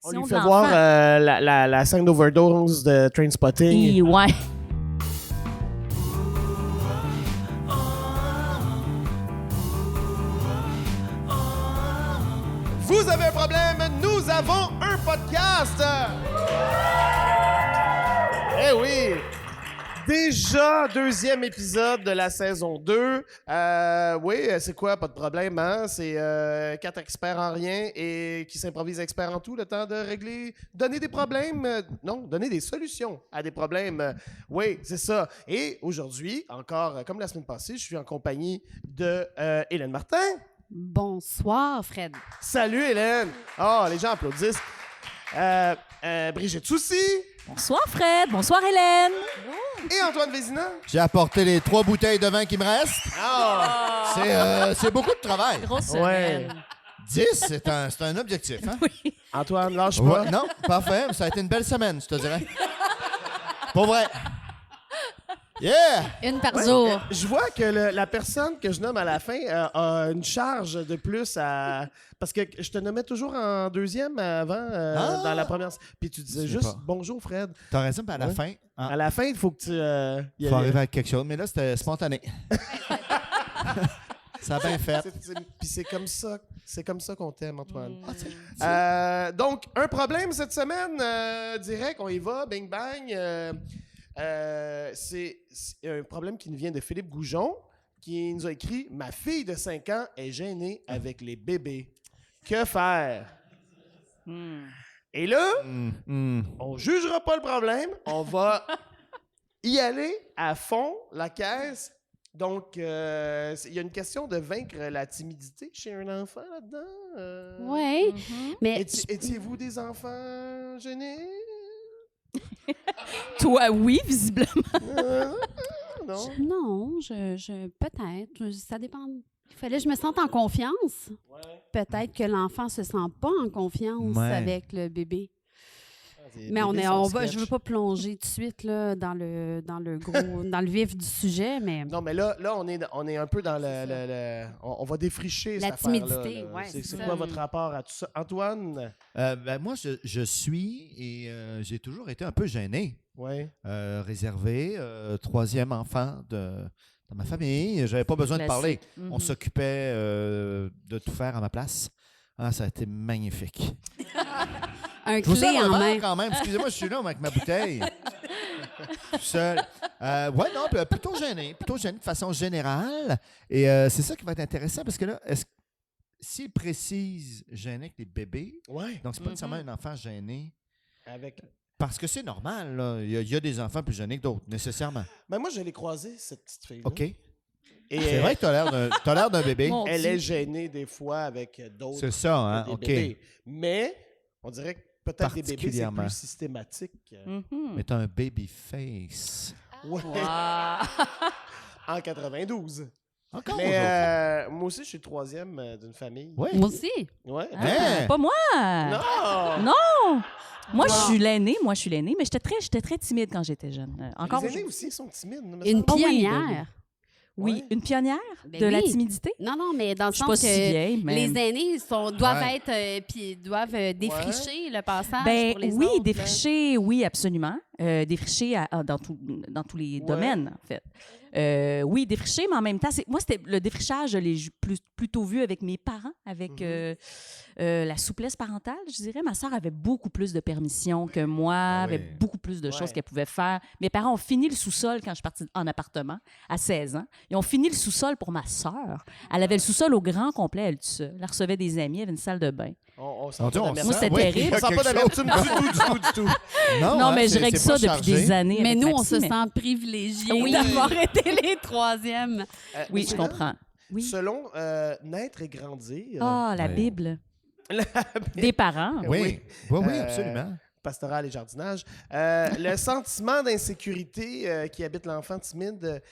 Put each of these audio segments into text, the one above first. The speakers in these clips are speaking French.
On lui fait voir la scène d'overdose de Trainspotting. Ouais. Vous avez un problème, nous avons un podcast! Eh oui! Déjà, deuxième épisode de la saison 2. Oui, c'est quoi? Pas de problème, hein? C'est 4 experts en rien et qui s'improvisent experts en tout, le temps de régler, donner des problèmes, non, donner des solutions à des problèmes. Oui, c'est ça. Et aujourd'hui, encore comme la semaine passée, je suis en compagnie de Hélène Martin. Bonsoir, Fred. Salut, Hélène! Oh, les gens applaudissent. Brigitte Soucy. Bonsoir, Fred. Bonsoir, Hélène. Et Antoine Vézina. J'ai apporté les 3 bouteilles de vin qui me restent. C'est beaucoup de travail. Grosse Ouais. semaine. 10, c'est un objectif. Hein? Antoine, lâche pas. Ouais, non, parfait. Ça a été une belle semaine, je te dirais. Pour vrai. Yeah! Une par jour. Je vois que la personne que je nomme à la fin a une charge de plus à... Parce que je te nommais toujours en deuxième avant, dans la première... Puis tu disais Je sais juste pas. « Bonjour, Fred T'as raison, puis à la Ouais. fin, À la fin, il faut que tu... faut arriver à quelque chose. Mais là, c'était spontané. Ça a bien fait. Puis c'est comme ça qu'on t'aime, Antoine. Mm. Donc, un problème cette semaine, direct, on y va, bing bang. C'est un problème qui nous vient de Philippe Goujon, qui nous a écrit « Ma fille de 5 ans est gênée avec les bébés. Que faire? Et là, on jugera pas le problème, on va y aller à fond, la caisse. Donc, il y a une question de vaincre la timidité chez un enfant là-dedans. Oui, mais Étiez-vous des enfants gênés? Toi, oui, visiblement. Non? non, peut-être, ça dépend. Il fallait que je me sente en confiance. Peut-être que l'enfant se sent pas en confiance Ouais. avec le bébé. Les Mais bébés je sont veux sketch. pas plonger tout de suite là, dans le vif du sujet, mais Non, mais là on est un peu dans on va défricher La cette affaire-là, timidité, là. ouais, C'est c'est quoi ça. votre rapport à tout ça? Antoine? Moi, je suis et j'ai toujours été un peu gêné. Oui. Réservé, troisième enfant dans ma famille. J'avais pas besoin de parler. Classique. On s'occupait de tout faire à ma place. Ah, ça a été magnifique. un Je vous clé sers un en verre main. quand même. Excusez-moi, je suis là avec ma bouteille. Tout seul. Ouais, non, plutôt gêné de façon générale. Et c'est ça qui va être intéressant parce que là, s'il précise gêné avec les bébés, Ouais. donc c'est pas nécessairement un enfant gêné. Avec... Parce que c'est normal, là. Il y a des enfants plus gênés que d'autres, nécessairement. Mais moi, je l'ai croisée, cette petite fille-là. OK. Et C'est vrai que t'as l'air d'un bébé. Mon elle Dieu. est gênée des fois avec d'autres. C'est ça, hein? des OK. bébés. Mais on dirait que peut-être des bébés, c'est Particulièrement. plus systématique. Mais t'as un baby face. Ouais. Wow. En 92. Encore Mais aujourd'hui. moi aussi, je suis le troisième d'une famille. Oui. Moi aussi. Ouais. Hein? Pas moi. Non! Non. Moi, Non. je suis l'aînée. Mais j'étais très timide quand j'étais jeune. Encore Les aînés aujourd'hui. aussi sont timides. me Une semble. Ah oui, pionnière. Oui, Ouais. une pionnière Ben de la oui. timidité. Non, non, mais dans le Je suis pas sens si que vieille, mais... les aînés doivent Ouais. être puis doivent défricher le passage Ben pour les oui, autres. défricher, oui, absolument. Défricher dans tous les Ouais. domaines, en fait. Oui, défricher, mais en même temps, moi, c'était le défrichage, je l'ai plutôt vu avec mes parents, avec la souplesse parentale, je dirais. Ma sœur avait beaucoup plus de permission que moi, oui. avait beaucoup plus de Ouais. choses qu'elle pouvait faire. Mes parents ont fini le sous-sol quand je suis partie en appartement à 16 ans. Ils ont fini le sous-sol pour ma sœur. Elle avait le sous-sol au grand complet, elle toute seule. Elle recevait des amis, elle avait une salle de bain. On sent Mon pas Dieu, on d'amertume. Moi, c'était Oui, terrible. il y On a sent pas quelque d'amertume du tout. Non, hein, mais je c'est règle pas ça depuis chargé. des années. Mais avec nous, on Maxime, se mais- sent privilégiés Oui. d'avoir été les troisièmes. Oui, je comprends. Oui. Selon Naître et grandir, Ah, la Oui. Bible. la Des parents. Oui, oui, Euh, absolument. pastoral et jardinage, le sentiment d'insécurité qui habite l'enfant timide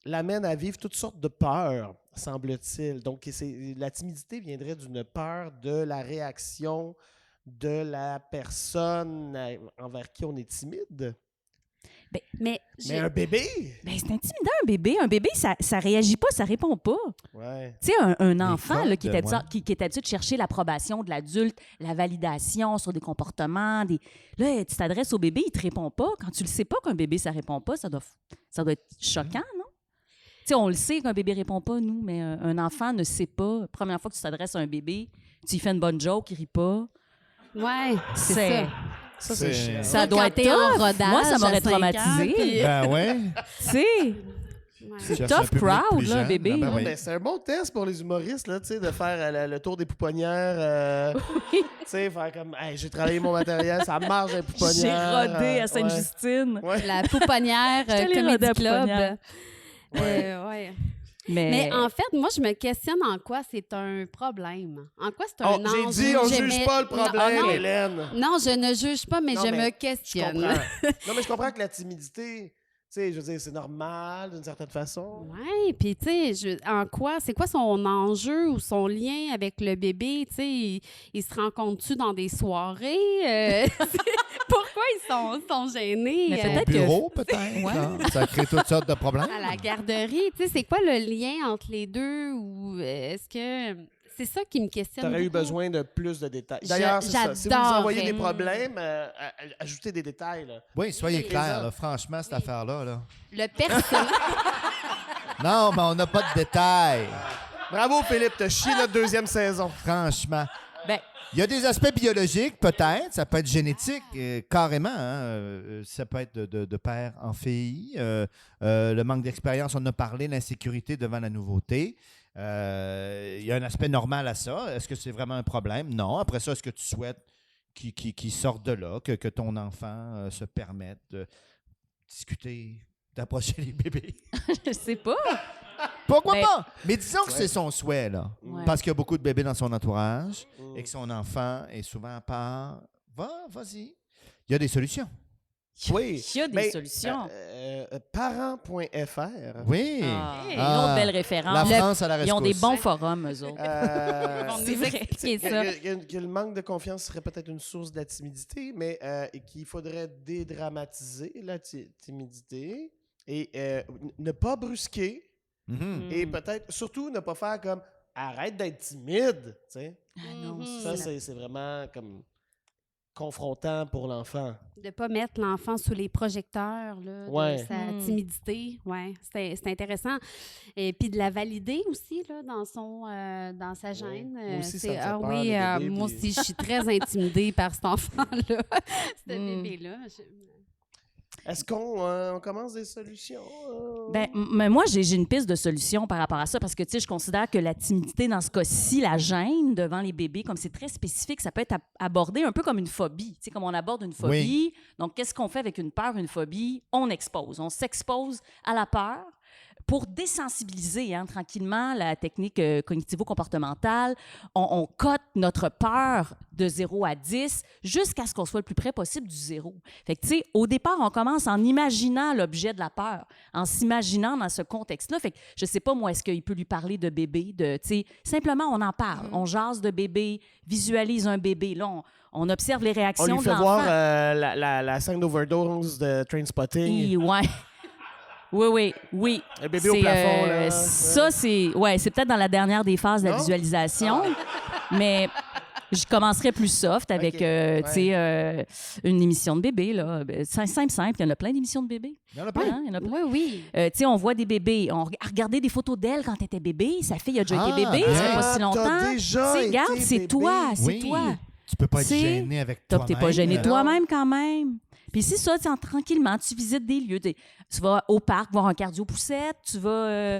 l'amène à vivre toutes sortes de peurs, semble-t-il. Donc, la timidité viendrait d'une peur de la réaction de la personne envers qui on est timide. Mais Mais un bébé? Ben, c'est intimidant, un bébé. Un bébé, ça réagit pas, ça répond pas. Ouais. Tu sais, un enfant là, qui est codes, habitué qui est habitué de chercher l'approbation de l'adulte, la validation sur des comportements. Là, tu t'adresses au bébé, il te répond pas. Quand tu le sais pas qu'un bébé, ça répond pas, ça doit être choquant, non? Tu sais, on le sait qu'un bébé répond pas, nous, mais un enfant ne sait pas. Première fois que tu t'adresses à un bébé, tu lui fais une bonne joke, il rit pas. ouais, c'est ça. Ça, c'est chiant. Ça doit être Quand t'es en tough. rodage Moi, ça m'aurait à 5 ans, traumatisé. puis- Ben ouais. Tu sais, Ouais. Tu cherches tough un public crowd, plus là, jeune. bébé. Ah, ben Ah, oui. ben, c'est un bon test pour les humoristes, là, tu sais, de faire le tour des pouponnières. Tu sais, faire comme, hey, j'ai travaillé mon matériel, ça marche, les j'ai pouponnières. rodé à Sainte-Justine. Ouais. La pouponnière Je t'allais Comedy roder à Club. pouponnière. Ouais. Mais, Mais en fait, moi, je me questionne en quoi c'est un problème. En quoi c'est un Oh, j'ai enjeu. dit, on J'aimais- juge pas le problème, non, Hélène. non, je ne juge pas, mais Non, je mais me Je questionne. comprends. Non, mais je comprends que la timidité, tu sais, je veux dire, c'est normal d'une certaine façon. Oui, puis tu sais, en quoi, c'est quoi son enjeu ou son lien avec le bébé? Tu sais, il se rencontre-tu dans des soirées? Pourquoi ils sont gênés? Mais Au peut-être que- bureau, peut-être. Ouais. là. Ça crée toutes sortes de problèmes. À la garderie, tu sais, c'est quoi le lien entre les deux? Ou est-ce que... C'est ça qui me questionne. Tu aurais eu beaucoup. besoin de plus de détails. D'ailleurs, c'est ça. Si vous nous j'adorerais. envoyez des problèmes, ajoutez des détails. Là. Oui, soyez Oui. clairs, là, franchement, cette affaire-là. Là. Le personnage... Non, mais on n'a pas de détails. Bravo, Philippe, t'as chié notre deuxième saison. Franchement. ben, Il y a des aspects biologiques, peut-être. Ça peut être génétique, carrément. Hein. Ça peut être de père en fille. Le manque d'expérience, on en a parlé, l'insécurité devant la nouveauté. Il y a un aspect normal à ça. Est-ce que c'est vraiment un problème? Non. Après ça, est-ce que tu souhaites qu'il sorte de là, que ton enfant se permette de discuter, d'approcher les bébés? je sais pas. Pourquoi Ben- pas? Mais disons que c'est son souhait, là. Ouais. Parce qu'il y a beaucoup de bébés dans son entourage Mm. et que son enfant est souvent à part. Vas-y. Il y a des solutions. Oui. Il y a des Mais, solutions. Parents.fr. Oui. Ah, Hey. une autre belle La référence. France à la rescousse. Ils ont des bons forums, eux autres. Ils vont C'est nous vrai. expliquer Que- ça. que le manque de confiance serait peut-être une source de la timidité, mais et qu'il faudrait dédramatiser la timidité et ne pas brusquer Mhm. et peut-être surtout ne pas faire comme arrête d'être timide. Tu sais. Ah non, Mhm. Ça, c'est vraiment comme confrontant pour l'enfant. De ne pas mettre l'enfant sous les projecteurs là, Ouais. de sa Mm. timidité. Ouais, c'est intéressant. Et puis de la valider aussi là, dans sa gêne. Moi aussi, ça C'est- me fait ah peur, oui, le bébé, moi puis- aussi, je suis très intimidée par cet enfant-là, ce Mm. bébé-là. Est-ce qu'on commence des solutions? Ben, mais moi, j'ai une piste de solution par rapport à ça parce que, tu sais, je considère que la timidité, dans ce cas-ci, la gêne devant les bébés, comme c'est très spécifique, ça peut être abordé un peu comme une phobie. Tu sais, comme on aborde une phobie. Donc, qu'est-ce qu'on fait avec une peur, une phobie? On expose. On s'expose à la peur pour désensibiliser tranquillement la technique cognitivo-comportementale. On cote notre peur de 0 à 10 jusqu'à ce qu'on soit le plus près possible du 0. Fait que, tu sais, au départ, on commence en imaginant l'objet de la peur, en s'imaginant dans ce contexte-là. Fait que, je sais pas, moi, est-ce qu'il peut lui parler de bébé, tu sais, simplement, on en parle. On jase de bébé, visualise un bébé. Là, on observe les On réactions lui de fait l'enfant. voir la scène d'overdose de Trainspotting. Ouais. Oui. Le bébé au plafond, là. Ça, c'est peut-être dans la dernière des phases de la Non? visualisation, mais je commencerai plus soft avec Ok, tu sais, une émission de bébé. Là. Simple, il y en a plein d'émissions de bébés. Il y en a plein. Hein, il y en a plein. Oui. Tu sais, on voit des bébés. On a regardé des photos d'elle quand elle était bébé. Sa fille a déjà été bébé, bien. ça fait pas si longtemps. T'as déjà Tu sais, regarde, été c'est bébé. toi, c'est Oui. toi. Tu peux pas être Tu sais, gêné avec T'es toi-même. pas gêné Non. toi-même quand même. Puis c'est ça, tranquillement, tu visites des lieux. Tu vas au parc voir un cardio-poussette, tu vas...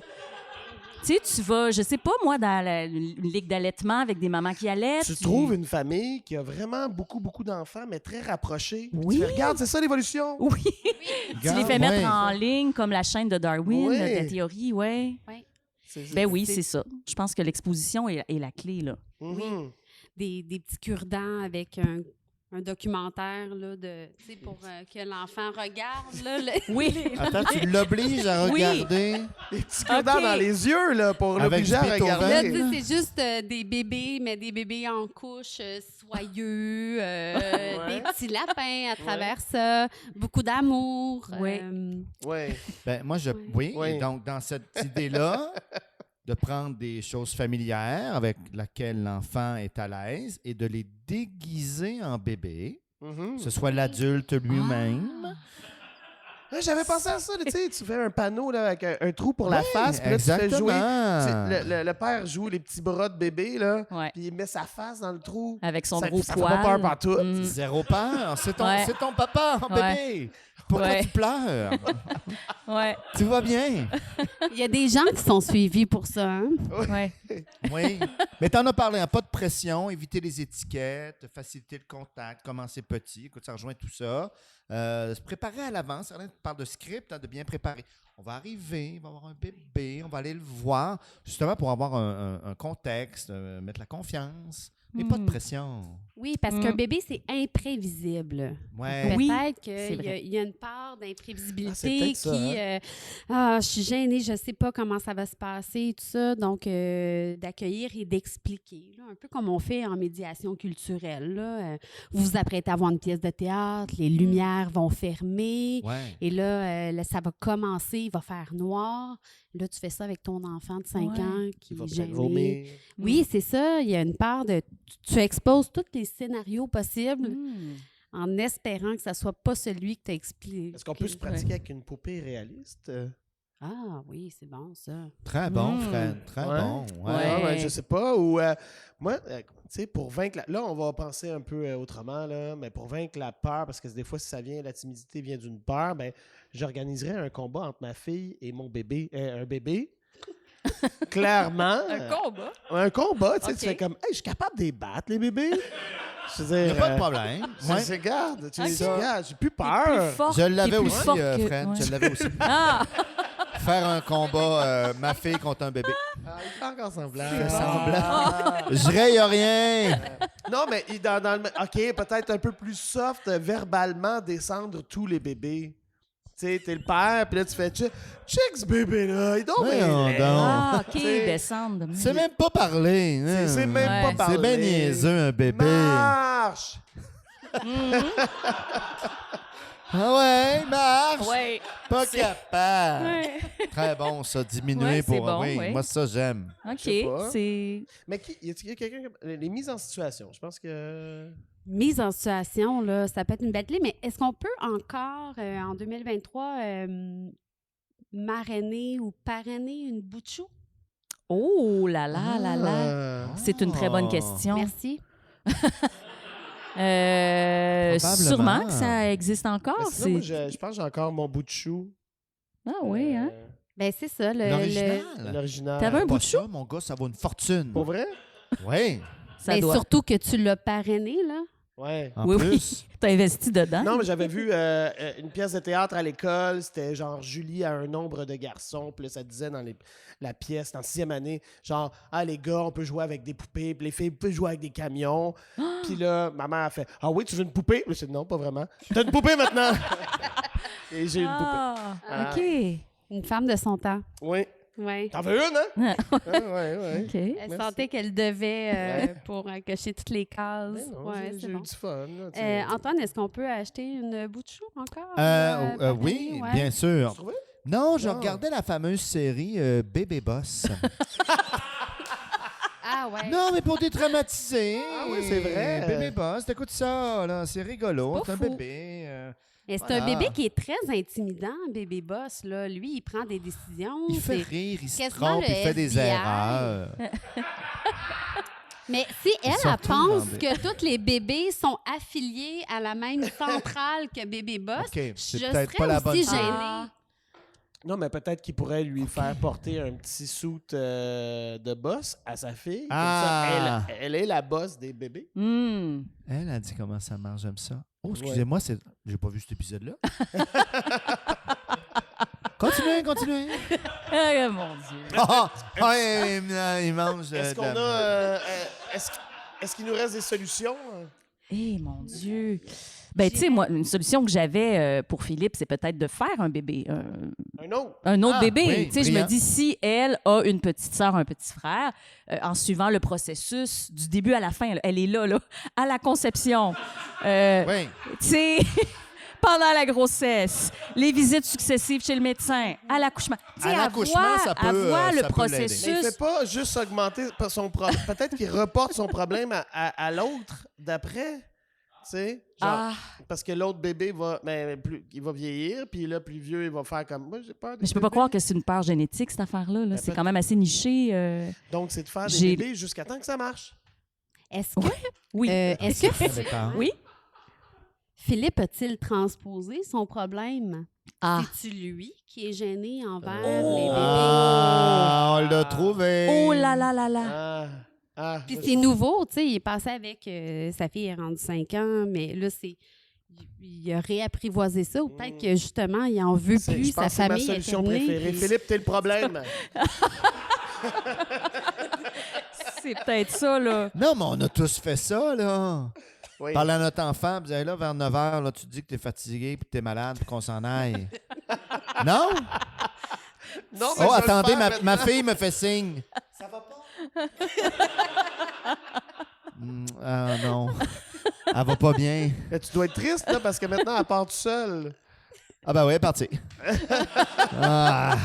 tu vas, je sais pas, moi, dans une ligue d'allaitement avec des mamans qui allaitent. Tu trouves une famille qui a vraiment beaucoup d'enfants, mais très rapprochés. Oui. Tu fais, regarde, c'est ça l'évolution. Oui, tu les fais mettre en ligne, comme la chaîne de Darwin, Oui. la théorie, ouais. Ben oui, C'est- c'est ça. Je pense que l'exposition est la clé, là. Mhm. Des petits cure-dents avec un documentaire là, pour que l'enfant regarde. Là, Oui. Attends, tu l'obliges à Oui. regarder Les petits cure-dents dans les yeux, là, pour Avec l'obliger à du Beethoven. Là, regarder. tu sais, c'est juste des bébés, mais des bébés en couche, soyeux, des petits lapins à travers ça, beaucoup d'amour. Oui. Ouais. Ben, moi, Oui. Et donc, dans cette idée-là, de prendre des choses familières avec lesquelles l'enfant est à l'aise et de les déguiser en bébé, Mhm. que ce soit l'adulte lui-même. Ouais, j'avais pensé à ça, là, tu sais, tu fais un panneau là, avec un trou pour la face, puis là, tu fais jouer. Exactement. Tu sais, le père joue les petits bras de bébé, là, Ouais. puis il met sa face dans le trou. Avec son Ça- gros ça fait poil. pas peur partout. Mm. Zéro peur. C'est ton, Ouais. c'est ton papa, Ouais. bébé. Pourquoi Ouais. tu pleures? Ouais. Tout va bien. Il y a des gens qui sont suivis pour ça. Hein? Ouais. Oui. Mais tu en as parlé, hein, pas de pression, éviter les étiquettes, faciliter le contact, commencer petit. Écoute, ça rejoint tout ça. Se préparer à l'avance. Certains parlent de script, hein, de bien préparer. On va arriver, il va y avoir un bébé, on va aller le voir, justement pour avoir un contexte, mettre la confiance, mais pas de pression. Oui, parce qu'un bébé, c'est imprévisible. Ouais. Oui, Peut-être c'est qu'il vrai. y a une part d'imprévisibilité c'est peut-être ça, je suis gênée, je sais pas comment ça va se passer, tout ça. Donc, d'accueillir et d'expliquer, là, un peu comme on fait en médiation culturelle. Là. Vous vous apprêtez à voir une pièce de théâtre, les lumières vont fermer. Ouais. Et là, ça va commencer, il va faire noir. Là, tu fais ça avec ton enfant de 5 Ouais. ans qui Il va est peut-être gêné. vomir. Oui, c'est ça. Il y a une part de... Tu exposes tous les scénarios possibles Mm. en espérant que ça soit pas celui que tu as expliqué. Est-ce qu'on peut se pratiquer avec une poupée réaliste? Ah oui, c'est bon, ça. Très bon, Mm. Fred. Très Ouais. bon. Ouais. Ouais. Ouais, je sais pas. Ou moi, tu sais, pour vaincre là, on va penser un peu autrement, là, mais pour vaincre la peur, parce que des fois, si ça vient, la timidité vient d'une peur, ben, j'organiserais un combat entre ma fille et mon bébé, un bébé. Clairement. combat? Un combat, tu sais, Ok. tu fais comme, hey, je suis capable de les battre, les bébés. Je veux Il n'y dire, a pas de problème. Ouais. Regarde, tu Ok. regarde, j'ai plus T'es plus peur. forte, Je t'es l'avais plus aussi, forte que- Fred. ouais. Je l'avais aussi. Ah! Faire un combat, ma fille contre un bébé. Ah, il fait encore semblant. Il fait Ah. Je raye rien. Non, mais dans le... OK, peut-être un peu plus soft, verbalement, descendre tous les bébés. Tu sais, t'es le père, puis là, tu fais check ce bébé-là, il doit Voyons bien. donc. Ah, OK, T'sais, descendre. C'est même pas parler. hein. C'est même Ouais. pas parler. C'est bien niaiseux, un bébé. Marche! Ah ouais, marche. Ouais. Pas capable. Ouais. Très bon, ça. Diminuer Ouais, c'est pour... bon, oui, ouais. moi, ça, j'aime. OK, sais pas. c'est... Mais y a quelqu'un... Les mises en situation, je pense que... Mise en situation, là, ça peut être une belle clé, mais est-ce qu'on peut encore, en 2023, marrainer ou parrainer une bout de chou? Oh là là là là. Ah. C'est une très bonne question. Merci. Probablement. Sûrement que ça existe encore. Mais sinon, moi, C'est... je pense que j'ai encore mon bout de chou. Ah oui, hein? Ben c'est ça. L'original. L'original. T'avais un bout Pas de chou? ça, mon gars, ça vaut une fortune. Pour vrai? Oui, Ça Mais doit. surtout que tu l'as parrainé, là. Ouais. en Oui, plus. oui. T'as investi dedans? Non, mais j'avais vu une pièce de théâtre à l'école. C'était genre Julie a un nombre de garçons. Puis là, ça disait dans la pièce, en 6e année, genre, ah, les gars, on peut jouer avec des poupées. Puis les filles peuvent jouer avec des camions. Puis là, ma mère a fait, ah oui, tu veux une poupée? J'ai dit, non, pas vraiment. T'as une poupée maintenant? Et j'ai une Ah, Ah. OK. Une femme de son temps. poupée. Oui. Oui. T'en veux une, hein? Ah, Ouais. OK. Elle Merci. sentait qu'elle devait Ouais. pour cocher toutes les cases. Mais non, Ouais, j'ai c'est eu bon. du fun. Là, tu sais. Antoine, est-ce qu'on peut acheter une bout de chou encore? Oui, parrainer? Ouais. bien sûr. Tu trouvais? Non, je Non. regardais la fameuse série Bébé Boss. Ah ouais. Non, mais pour détraumatiser. Ah oui, c'est vrai. Bébé Boss, t'écoutes ça, là, c'est rigolo. C'est C'est un pas fou. bébé. Et c'est Voilà. un bébé qui est très intimidant, bébé boss. Là. Lui, il prend des décisions. Il fait c'est- rire, il se quasiment trompe, le il fait des FBI. erreurs. Mais si elle, Surtout elle pense dans des- que tous les bébés sont affiliés à la même centrale que bébé boss, OK, c'est je peut-être serais pas la bonne aussi chose. gênée. Ah. Non, mais peut-être qu'il pourrait lui faire porter un petit suit de boss à sa fille. Comme Ah. ça, elle est la boss des bébés. Hmm. Elle a dit comment ça marche, j'aime ça. Oh, excusez-moi, j'ai pas vu cet épisode-là. Continuez. Ah, mon Dieu. Il mange. Est-ce de qu'on la- a... est-ce qu'il nous reste des solutions? Eh, mon Dieu! Ben, tu sais, moi, une solution que j'avais pour Philippe, c'est peut-être de faire un bébé. Un autre. Un autre Ah, bébé. oui, Tu sais, je me brillant. dis, si elle a une petite sœur, un petit frère, en suivant le processus du début à la fin, là, elle est là, à la conception. Oui. Tu sais, pendant la grossesse, les visites successives chez le médecin, à l'accouchement. Tu sais, À l'accouchement, ça peut, à voir le ça peut processus. Mais il fait pas juste augmenter son problème. Peut-être qu'il reporte son problème à l'autre d'après. Tu sais? Genre, parce que l'autre bébé il va vieillir, puis là, plus vieux, il va faire comme moi, j'ai peur des Mais je peux pas bébés. croire que c'est une part génétique, cette affaire-là. Là. C'est quand même assez niché. Donc, c'est de faire des J'ai- bébés jusqu'à temps que ça marche. Est-ce que, Oui. est-ce que Ça dépend. Oui? Philippe a-t-il transposé son problème? Ah. C'est-tu lui qui est gêné envers les bébés? Ah, on l'a trouvé. Oh là là là là. Puis c'est nouveau, tu sais, il est passé avec sa fille est rendue 5 ans, mais là, il a réapprivoisé ça, ou peut-être que justement, il en veut Je plus, pense sa que c'est ma famille est solution terminée, préférée. puis- Philippe, t'es le problème. C'est peut-être ça, là. Non, mais on a tous fait ça, là. Oui. Parle à notre enfant, puis là, vers 9 h, là, tu te dis que t'es fatigué, puis que t'es malade, puis qu'on s'en aille. Non? Non, mais Oh, je vais le attendez, faire ma maintenant. fille me fait signe. Ça va pas? Ah non. Elle va pas bien. Mais tu dois être triste, là, parce que maintenant, elle part toute seule. Ah ben oui, parti. Ah.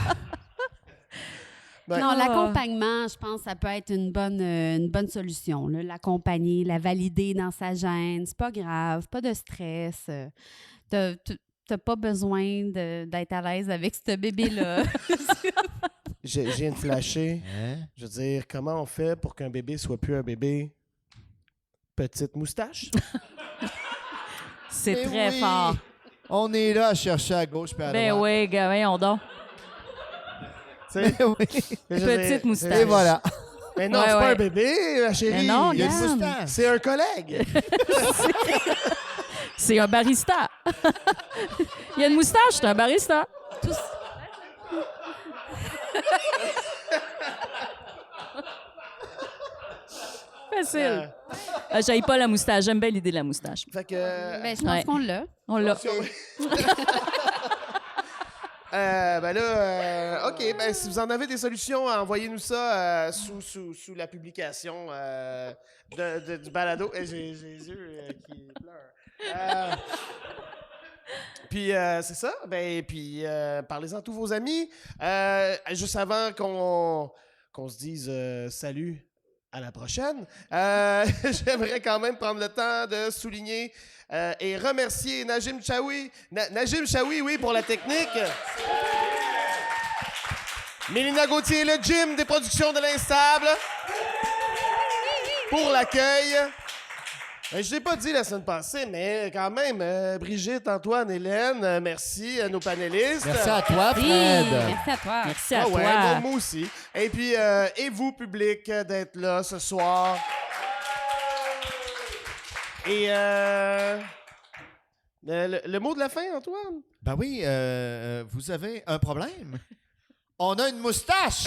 Ben, Non, Ah. l'accompagnement, je pense que ça peut être une bonne solution. là. L'accompagner, la valider dans sa gêne. C'est pas grave, pas de stress. T'as pas besoin d'être à l'aise avec ce bébé-là. je viens de flasher. Hein? Je veux dire, comment on fait pour qu'un bébé soit plus un bébé? Petite moustache? C'est Mais très oui. fort. On est là à chercher à gauche puis à Ben droite. oui, gars, voyons donc. Tu sais, Ben oui. je veux Petite dire, moustache. Et voilà. Mais non, Ouais, c'est pas ouais. un bébé, ma chérie. Mais non, Il y a une regarde. moustache. C'est un collègue. C'est un barista. Il y a une moustache, c'est un barista. Facile. J'aille pas la moustache. J'aime bien l'idée de la moustache. Fait que... Ben, je pense Ouais. qu'on l'a. On l'a. ben là, OK, ben si vous en avez des solutions, envoyez-nous ça sous la publication du balado. J'ai les yeux qui pleurent. Puis c'est ça. Ben puis parlez-en à tous vos amis. Juste avant qu'on se dise salut. À la prochaine. J'aimerais quand même prendre le temps de souligner et remercier Najim Chaoui. Najim Chaoui, oui, pour la technique. Mélina Gauthier, le gym des productions de l'Instable. Pour l'accueil. Je ne l'ai pas dit la semaine passée, mais quand même, Brigitte, Antoine, Hélène, merci à nos panélistes. Merci à toi, Oui, Fred. merci à toi. Merci à Ah ouais, toi. moi aussi. Et puis, et vous, public, d'être là ce soir. Et le mot de la fin, Antoine? Ben oui, vous avez un problème? On a une moustache!